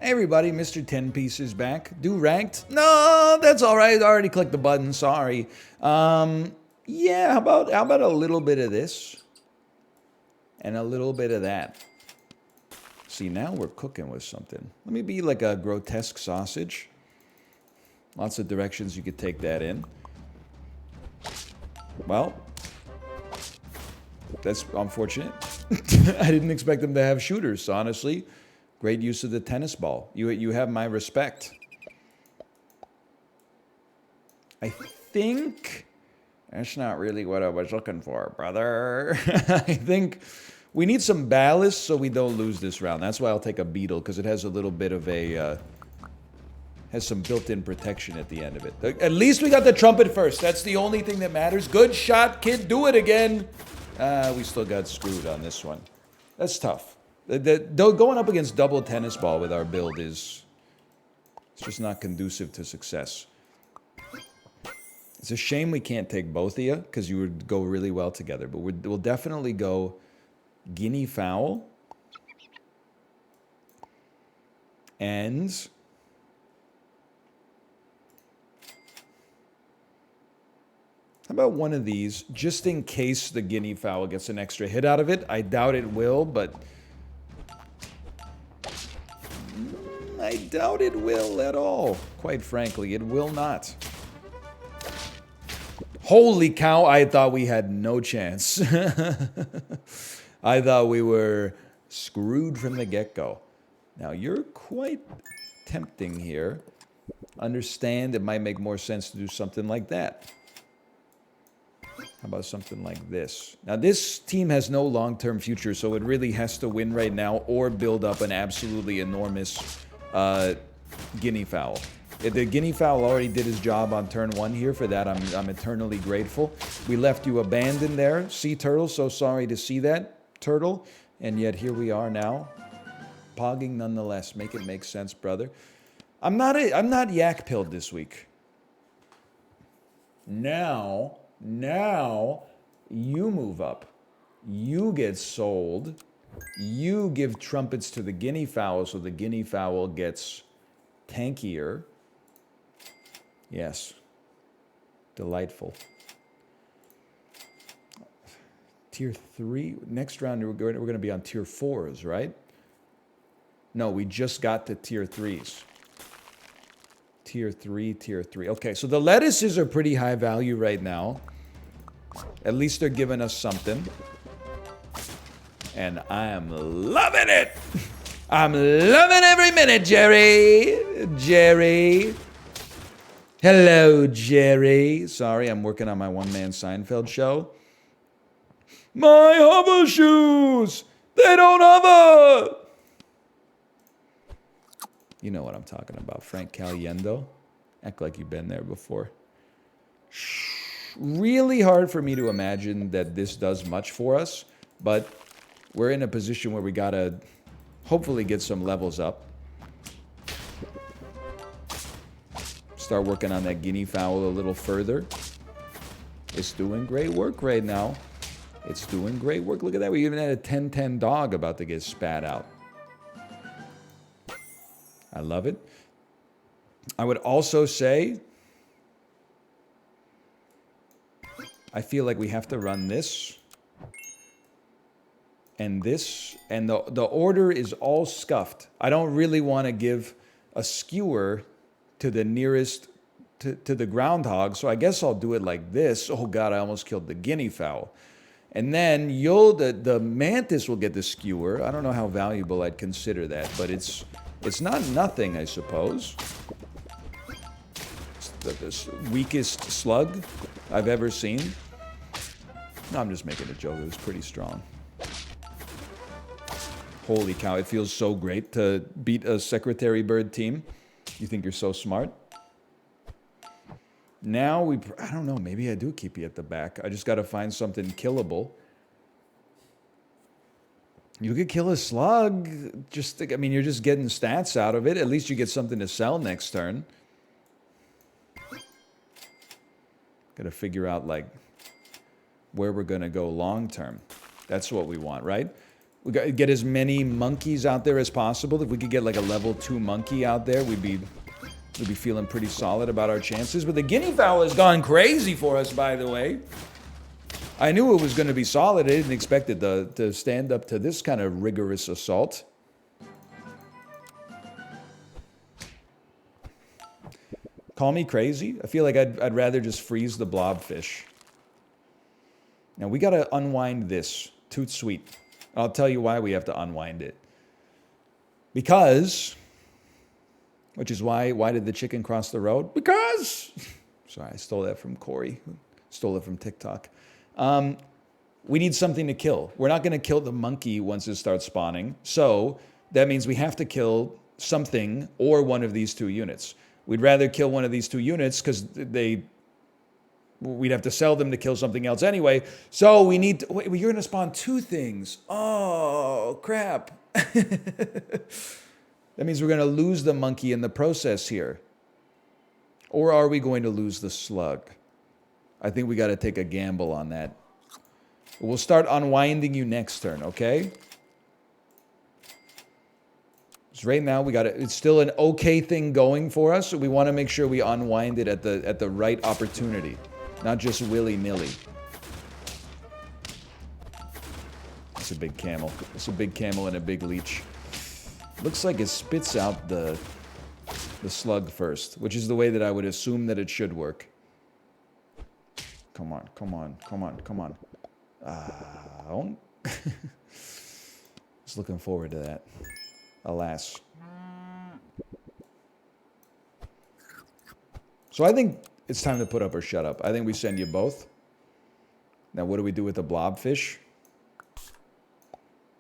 Hey everybody, Mr. 10 Piece is back. Do ranked? No, that's all right. I already clicked the button. Sorry. Yeah. How about a little bit of this and a little bit of that? See, now we're cooking with something. Let me be like a grotesque sausage. Lots of directions you could take that in. Well, that's unfortunate. I didn't expect them to have shooters, honestly. Great use of the tennis ball. You have my respect. I think that's not really what I was looking for, brother. I think we need some ballast so we don't lose this round. That's why I'll take a beetle, because it has a little bit of a... has some built-in protection at the end of it. At least we got the trumpet first. That's the only thing that matters. Good shot, kid. Do it again. We still got screwed on this one. That's tough. Going up against double tennis ball with our build is... it's just not conducive to success. It's a shame we can't take both of you, because you would go really well together. But we'll definitely go guinea fowl. And... how about one of these, just in case the guinea fowl gets an extra hit out of it? I doubt it will, but... I doubt it will at all. Quite frankly, it will not. Holy cow, I thought we had no chance. I thought we were screwed from the get-go. Now, you're quite tempting here. Understand it might make more sense to do something like that. How about something like this? Now, this team has no long-term future, so it really has to win right now or build up an absolutely enormous guinea fowl. The guinea fowl already did his job on turn 1 here. For that, I'm eternally grateful. We left you abandoned there. Sea turtle, so sorry to see that, turtle. And yet here we are now. Pogging nonetheless. Make it make sense, brother. I'm not yak-pilled this week. Now, you move up. You get sold. You give trumpets to the guinea fowl, so the guinea fowl gets tankier. Yes. Delightful. Tier 3. Next round, we're going to be on tier 4s, right? No, we just got to tier 3s. Tier 3, tier 3. Okay, so the lettuces are pretty high value right now. At least they're giving us something. And I am loving it. I'm loving every minute, Jerry. Jerry. Hello, Jerry. Sorry, I'm working on my one-man Seinfeld show. My hover shoes. They don't hover. You know what I'm talking about. Frank Caliendo. Act like you've been there before. Really hard for me to imagine that this does much for us, but we're in a position where we gotta hopefully get some levels up. Start working on that guinea fowl a little further. It's doing great work right now. It's doing great work. Look at that. We even had a 10-10 dog about to get spat out. I love it. I would also say, I feel like we have to run this and this, and the order is all scuffed. I don't really want to give a skewer to the nearest, to the groundhog, so I guess I'll do it like this. Oh God, I almost killed the guinea fowl. And then the mantis will get the skewer. I don't know how valuable I'd consider that, but it's not nothing, I suppose. It's the weakest slug I've ever seen. No, I'm just making a joke. It was pretty strong. Holy cow, it feels so great to beat a Secretary Bird team. You think you're so smart? Now I don't know, maybe I do keep you at the back. I just got to find something killable. You could kill a slug. I mean, you're just getting stats out of it. At least you get something to sell next turn. Got to figure out, like, where we're going to go long term. That's what we want, right? We got to get as many monkeys out there as possible. If we could get like a level 2 monkey out there, we'd be feeling pretty solid about our chances. But the guinea fowl has gone crazy for us, by the way. I knew it was going to be solid. I didn't expect it to stand up to this kind of rigorous assault. Call me crazy. I feel like I'd rather just freeze the blobfish. Now we got to unwind this. Toot sweet. I'll tell you why we have to unwind it. Because, which is why did the chicken cross the road? Because, sorry, I stole that from Corey. Stole it from TikTok. We need something to kill. We're not going to kill the monkey once it starts spawning. So that means we have to kill something or one of these 2 units. We'd rather kill one of these 2 units because we'd have to sell them to kill something else anyway. So we need to, wait, you're going to spawn 2 things. Oh, crap. That means we're going to lose the monkey in the process here. Or are we going to lose the slug? I think we got to take a gamble on that. We'll start unwinding you next turn, okay? So right now, it's still an okay thing going for us, so we want to make sure we unwind it at the right opportunity, not just willy-nilly. It's a big camel. It's a big camel and a big leech. Looks like it spits out the slug first, which is the way that I would assume that it should work. Come on, come on, come on, come on. Just looking forward to that. Alas. So I think it's time to put up or shut up. I think we send you both. Now what do we do with the blobfish?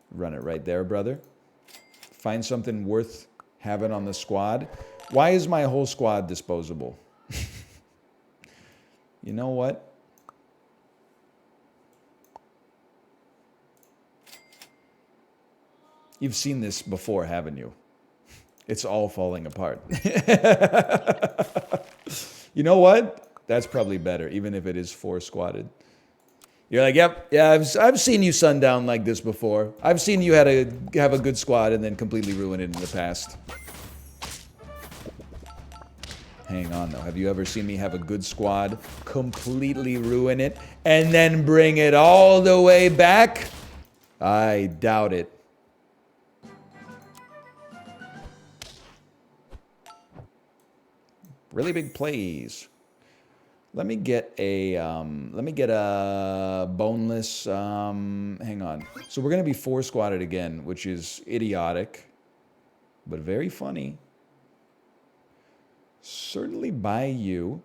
Run it right there, brother. Find something worth having on the squad. Why is my whole squad disposable? You know what? You've seen this before, haven't you? It's all falling apart. You know what? That's probably better, even if it is 4 squatted. You're like, yep, yeah, I've seen you sundown like this before. I've seen you have a good squad and then completely ruin it in the past. Hang on, though. Have you ever seen me have a good squad, completely ruin it, and then bring it all the way back? I doubt it. Really big plays. Let me get a boneless, hang on. So we're going to be 4 squatted again, which is idiotic, but very funny. Certainly buy you.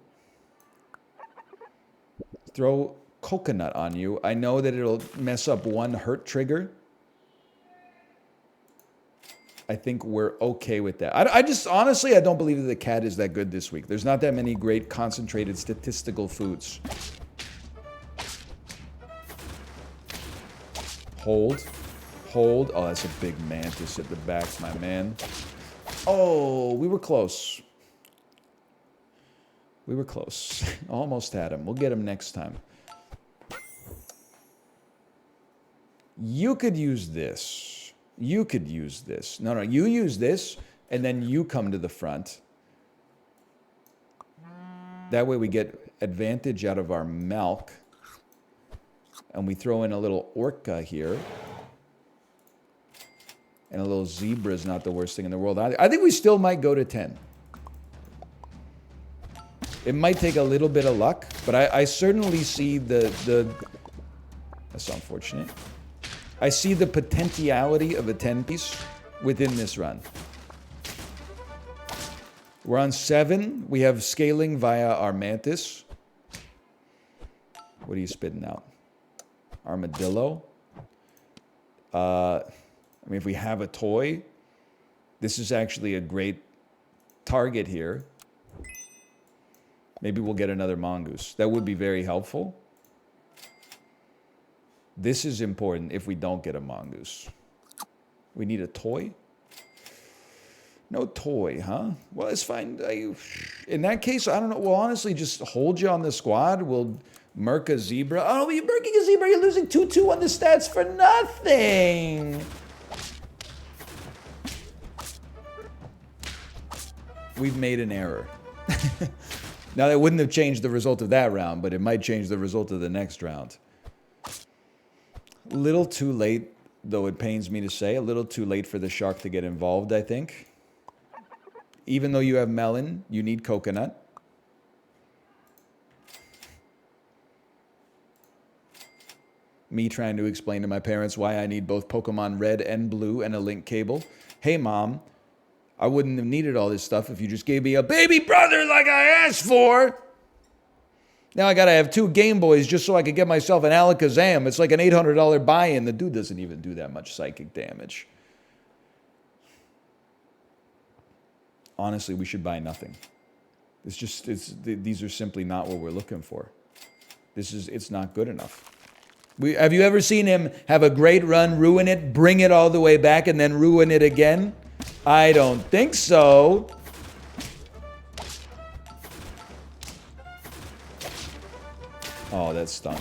Throw coconut on you. I know that it'll mess up 1 hurt trigger. I think we're okay with that. I just, honestly, I don't believe that the cat is that good this week. There's not that many great concentrated statistical foods. Hold. Hold. Oh, that's a big mantis at the back, my man. Oh, we were close. We were close. Almost had him. We'll get him next time. You could use this. You could use this. No, you use this, and then you come to the front. That way we get advantage out of our milk. And we throw in a little orca here. And a little zebra is not the worst thing in the world. I think we still might go to 10. It might take a little bit of luck, but I certainly see the... That's unfortunate. I see the potentiality of a 10-piece within this run. We're on 7. We have scaling via our mantis. What are you spitting out? Armadillo. I mean, if we have a toy, this is actually a great target here. Maybe we'll get another mongoose. That would be very helpful. This is important if we don't get a mongoose. We need a toy? No toy, huh? Well, it's fine. In that case, I don't know. We'll honestly just hold you on the squad. We'll Merc a zebra. Oh, you're merking a zebra. You're losing 2-2 on the stats for nothing. We've made an error. Now, that wouldn't have changed the result of that round, but it might change the result of the next round. A little too late, though it pains me to say. A little too late for the shark to get involved, I think. Even though you have melon, you need coconut. Me trying to explain to my parents why I need both Pokemon Red and Blue and a link cable. Hey, Mom, I wouldn't have needed all this stuff if you just gave me a baby brother like I asked for. Now I gotta have 2 Game Boys just so I could get myself an Alakazam. It's like an $800 buy-in. The dude doesn't even do that much psychic damage. Honestly, we should buy nothing. These are simply not what we're looking for. It's not good enough. Have you ever seen him have a great run, ruin it, bring it all the way back, and then ruin it again? I don't think so. Oh, that stunk.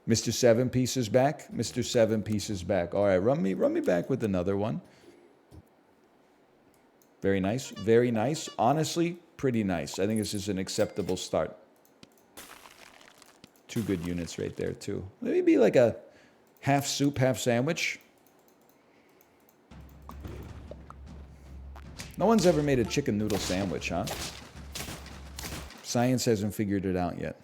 Mr. 7 Pieces back. Mr. 7 Pieces back. All right, run me back with another one. Very nice. Very nice. Honestly, pretty nice. I think this is an acceptable start. 2 good units right there, too. Maybe like a half soup, half sandwich. No one's ever made a chicken noodle sandwich, huh? Science hasn't figured it out yet.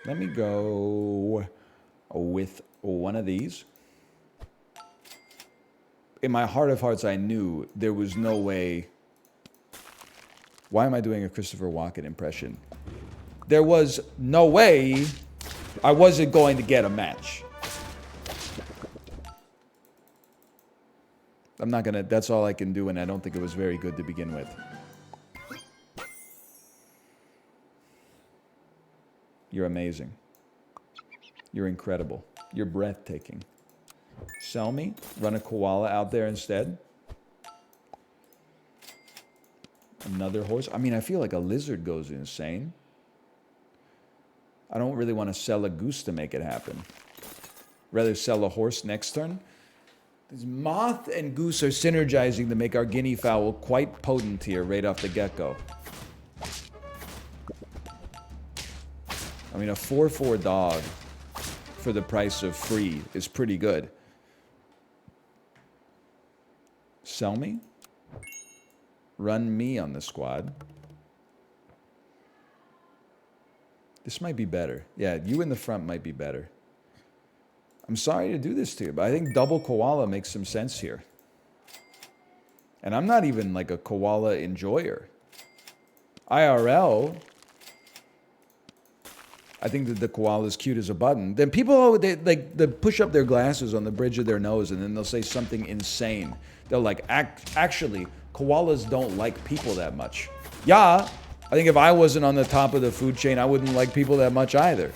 Let me go with one of these. In my heart of hearts, I knew there was no way. Why am I doing a Christopher Walken impression? There was no way I wasn't going to get a match. I'm not gonna, that's all I can do, and I don't think it was very good to begin with. You're amazing. You're incredible. You're breathtaking. Sell me. Run a koala out there instead. Another horse. I mean, I feel like a lizard goes insane. I don't really want to sell a goose to make it happen. Rather sell a horse next turn. This moth and goose are synergizing to make our guinea fowl quite potent here right off the get-go. I mean, a 4/4 dog for the price of free is pretty good. Sell me. Run me on the squad. This might be better. Yeah, you in the front might be better. I'm sorry to do this to you, but I think double koala makes some sense here. And I'm not even like a koala enjoyer. IRL, I think that the koala is cute as a button. Then people, they push up their glasses on the bridge of their nose and then they'll say something insane. They'll like, actually, koalas don't like people that much. Yeah, I think if I wasn't on the top of the food chain, I wouldn't like people that much either.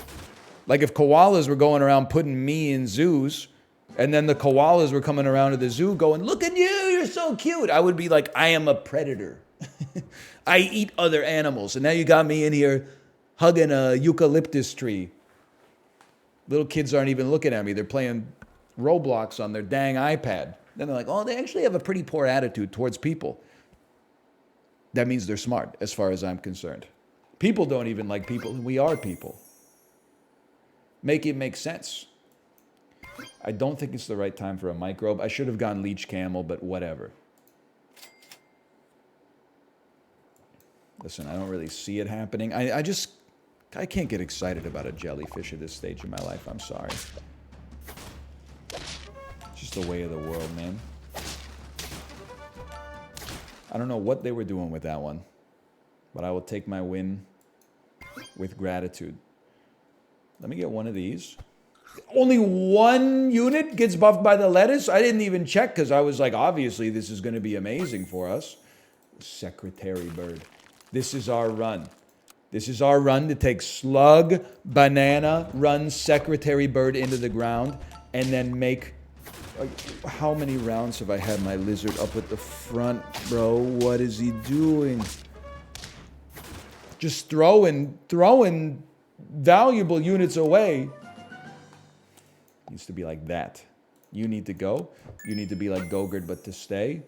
Like if koalas were going around putting me in zoos, and then the koalas were coming around to the zoo going, look at you, you're so cute. I would be like, I am a predator. I eat other animals. And now you got me in here hugging a eucalyptus tree. Little kids aren't even looking at me. They're playing Roblox on their dang iPad. Then they're like, oh, they actually have a pretty poor attitude towards people. That means they're smart, as far as I'm concerned. People don't even like people. We are people. Make it make sense. I don't think it's the right time for a microbe. I should have gone leech camel, but whatever. Listen, I don't really see it happening. I can't get excited about a jellyfish at this stage of my life. I'm sorry. It's just the way of the world, man. I don't know what they were doing with that one, but I will take my win with gratitude. Let me get one of these. Only one unit gets buffed by the lettuce? I didn't even check because I was like, obviously this is going to be amazing for us. Secretary Bird. This is our run. This is our run to take Slug, Banana, run Secretary Bird into the ground, and then make... How many rounds have I had my lizard up at the front, bro? What is he doing? just throwing valuable units away. Needs to be like that. You need to go. You need to be like Gogurt, but to stay.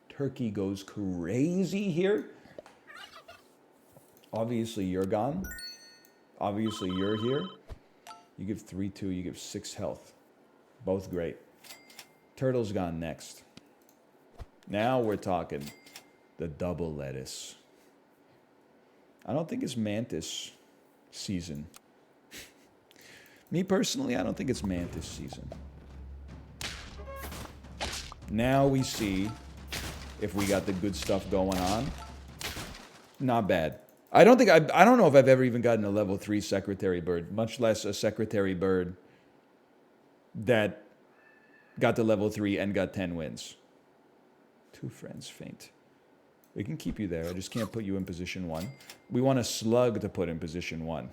Turkey goes crazy here. Obviously, you're gone. Obviously, you're here. You give 3-2. You give 6 health. Both great. Turtle's gone next. Now we're talking the double lettuce. I don't think it's Mantis season. Me personally, I don't think it's Mantis season. Now we see if we got the good stuff going on. Not bad. I don't know if I've ever even gotten a level 3 secretary bird, much less a secretary bird that got to level 3 and got 10 wins. 2 friends faint. We can keep you there. I just can't put you in position 1. We want a slug to put in position 1.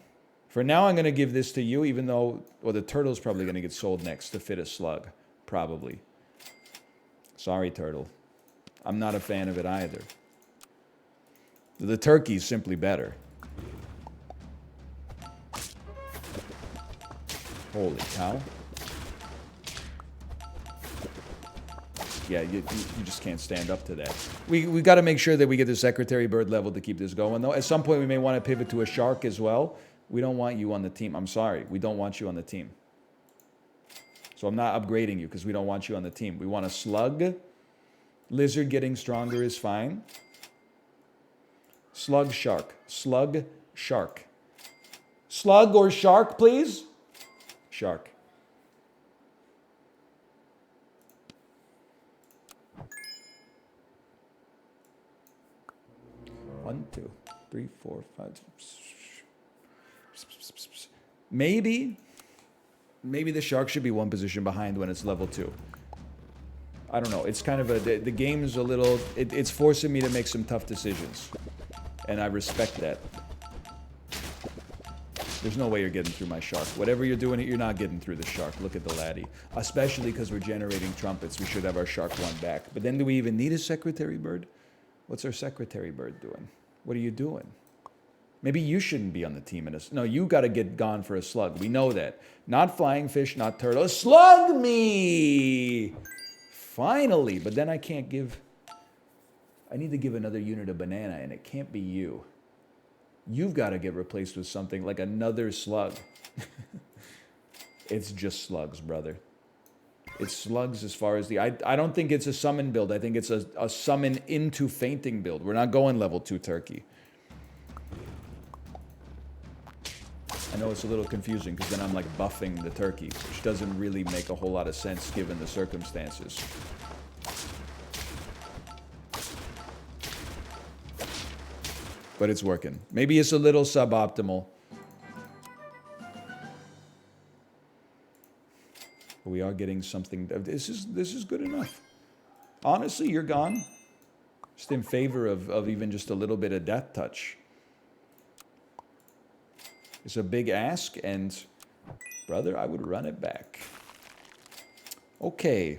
For now, I'm going to give this to you, even though, well, the turtle's probably going to get sold next to fit a slug. Probably. Sorry, turtle. I'm not a fan of it either. The turkey's simply better. Holy cow. Yeah, you just can't stand up to that. We got to make sure that we get the secretary bird level to keep this going, though. At some point, we may want to pivot to a shark as well. We don't want you on the team. I'm sorry. We don't want you on the team. So I'm not upgrading you because we don't want you on the team. We want a slug. Lizard getting stronger is fine. Slug, shark. Slug, shark. Slug or shark, please? Shark. One, two, three, four, five. Maybe the shark should be 1 position behind when it's level 2. I don't know. It's kind of the game's a little, it's forcing me to make some tough decisions. And I respect that. There's no way you're getting through my shark. Whatever you're doing, you're not getting through the shark. Look at the laddie. Especially because we're generating trumpets. We should have our shark 1 back. But then do we even need a secretary bird? What's our secretary bird doing? What are you doing? Maybe you shouldn't be on the team. No, you got to get gone for a slug. We know that. Not flying fish, not turtle. Slug me! Finally. But then I can't give... I need to give another unit a banana, and it can't be you. You've got to get replaced with something like another slug. It's just slugs, brother. It's slugs as far as the... I don't think it's a summon build. I think it's a summon into fainting build. We're not going level 2 turkey. I know it's a little confusing because then I'm like buffing the turkey, which doesn't really make a whole lot of sense given the circumstances. But it's working. Maybe it's a little suboptimal. But we are getting something. This is good enough. Honestly, you're gone. Just in favor of even just a little bit of death touch. It's a big ask, and brother, I would run it back. Okay.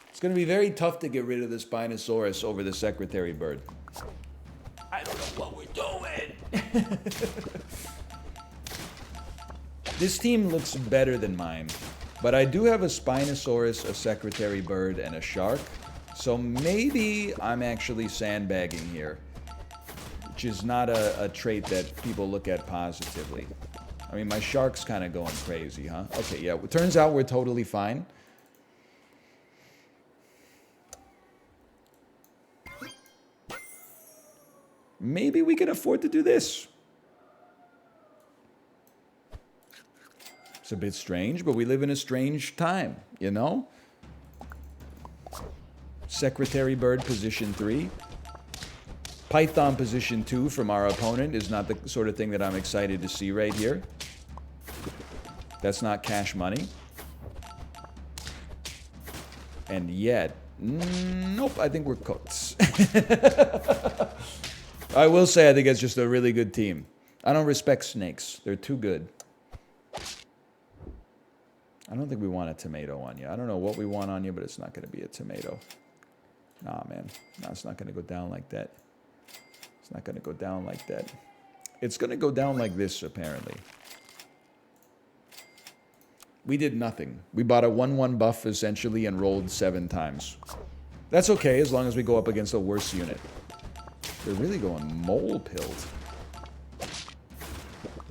It's going to be very tough to get rid of the Spinosaurus over the secretary bird. I don't know what we're doing. This team looks better than mine, but I do have a Spinosaurus, a secretary bird, and a shark. So maybe I'm actually sandbagging here, which is not a trait that people look at positively. I mean, my shark's kind of going crazy, huh? Okay, yeah. It turns out we're totally fine. Maybe we can afford to do this. It's a bit strange, but we live in a strange time, you know? Secretary bird, position 3. Python position 2 from our opponent is not the sort of thing that I'm excited to see right here. That's not cash money. And yet, nope, I think we're cooked. I will say I think it's just a really good team. I don't respect snakes. They're too good. I don't think we want a tomato on you. I don't know what we want on you, but it's not going to be a tomato. Nah, man. No, it's not going to go down like that. It's not going to go down like that. It's going to go down like this, apparently. We did nothing. We bought a 1/1 buff, essentially, and rolled 7 times. That's okay, as long as we go up against a worse unit. They're really going mole-pilled.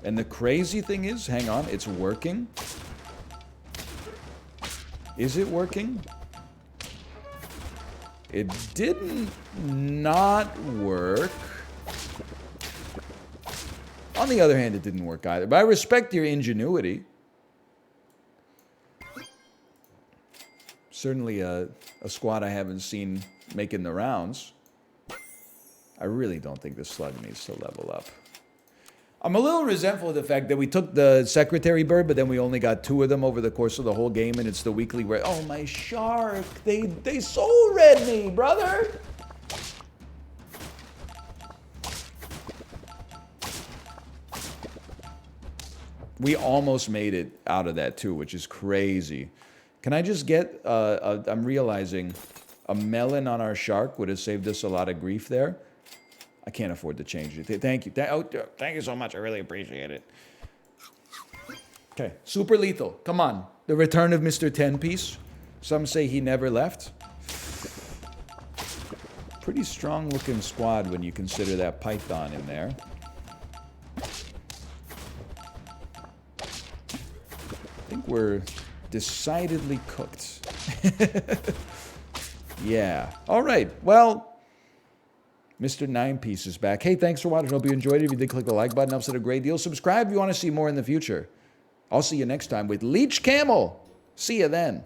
And the crazy thing is, hang on, it's working. Is it working? It didn't not work. On the other hand, it didn't work either. But I respect your ingenuity. Certainly a squad I haven't seen making the rounds. I really don't think the slug needs to level up. I'm a little resentful of the fact that we took the secretary bird, but then we only got 2 of them over the course of the whole game, and it's the weekly where, oh, my shark, they soul read me, brother. We almost made it out of that too, which is crazy. Can I just get, I'm realizing, a melon on our shark would have saved us a lot of grief there. I can't afford to change it. Thank you. Thank you so much. I really appreciate it. Okay, super lethal. Come on. The return of Mr. 10-piece. Some say he never left. Pretty strong looking squad when you consider that python in there. I think we're decidedly cooked. Yeah. All right. Well, Mr. 9-piece is back. Hey, thanks for watching. Hope you enjoyed it. If you did, click the like button. Helps out a great deal. Subscribe if you want to see more in the future. I'll see you next time with Leech Camel. See you then.